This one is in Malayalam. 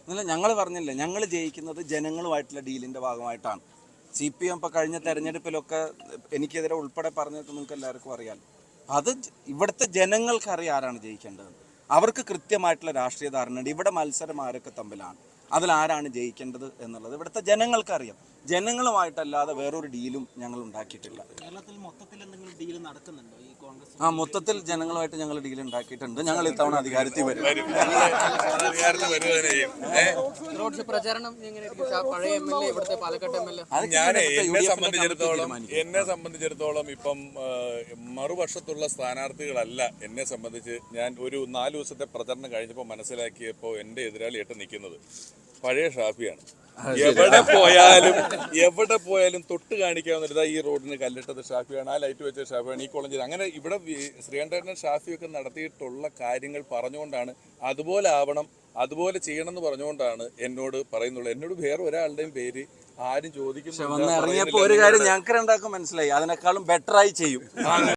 എന്നല്ല ഞങ്ങൾ പറഞ്ഞില്ലേ, ഞങ്ങൾ ജയിക്കുന്നത് ജനങ്ങളുമായിട്ടുള്ള ഡീലിൻ്റെ ഭാഗമായിട്ടാണ്. CPM ഇപ്പോൾ കഴിഞ്ഞ തെരഞ്ഞെടുപ്പിലൊക്കെ എനിക്കെതിരെ ഉൾപ്പെടെ പറഞ്ഞിട്ട് നിങ്ങൾക്ക് എല്ലാവർക്കും അറിയാം. അത് ഇവിടുത്തെ ജനങ്ങൾക്കറിയാം ആരാണ് ജയിക്കേണ്ടത്. അവർക്ക് കൃത്യമായിട്ടുള്ള രാഷ്ട്രീയ ധാരണയുണ്ട്. ഇവിടെ മത്സരം ആരൊക്കെ തമ്മിലാണ്, അതിലാരാണ് ജയിക്കേണ്ടത് എന്നുള്ളത് ഇവിടുത്തെ ജനങ്ങൾക്കറിയാം. ജനങ്ങളുമായിട്ടല്ലാതെ വേറൊരു ഡീലും ഞങ്ങൾ ഉണ്ടാക്കിയിട്ടില്ല. കേരളത്തിൽ മൊത്തത്തിൽ എന്തെങ്കിലും ഡീൽ നടക്കുന്നുണ്ടോ ഈ കോൺഗ്രസ്? മൊത്തത്തിൽ ജനങ്ങളുമായിട്ട് ഞങ്ങൾ ഡീൽ ഉണ്ടാക്കിയിട്ടുണ്ട്. ഞങ്ങൾ ഇത്തവണ അധികാരത്തിൽ വരും. പ്രചാരണം പഴയ MLA ഇവിടുത്തെ പാലക്കാട് MLA എന്നെ സംബന്ധിച്ചിടത്തോളം ഇപ്പം മറുപക്ഷത്തുള്ള സ്ഥാനാർത്ഥികളല്ല. എന്നെ സംബന്ധിച്ച് ഞാൻ ഒരു 4 ദിവസത്തെ പ്രചരണം കഴിഞ്ഞപ്പോൾ മനസ്സിലാക്കിയപ്പോൾ എൻ്റെ എതിരാളിയായിട്ട് നിൽക്കുന്നത് പഴയ ഷാഫിയാണ്. എവിടെ പോയാലും തൊട്ട് കാണിക്കാവുന്ന ഈ റോഡിന് കല്ലിട്ടത് ഷാഫിയാണ്, ആ ലൈറ്റ് വെച്ച ഷാഫിയാണ്, ഈ കോളം ചെയ്ത് അങ്ങനെ ഇവിടെ ശ്രീകണ്ഠേട്ടൻ ഷാഫിയൊക്കെ നടത്തിയിട്ടുള്ള കാര്യങ്ങൾ പറഞ്ഞുകൊണ്ടാണ് അതുപോലെ ആവണം, അതുപോലെ ചെയ്യണം എന്ന് പറഞ്ഞുകൊണ്ടാണ് എന്നോട് പറയുന്നുള്ളൂ. എന്നോട് വേറെ ഒരാളുടെയും പേര് ആരും ചോദിക്കുന്നു. ഇറങ്ങിയപ്പോൾ ഒരു കാര്യം ഞങ്ങൾക്ക് രണ്ടാക്കും മനസ്സിലായി, അതിനേക്കാളും ബെറ്ററായി ചെയ്യും.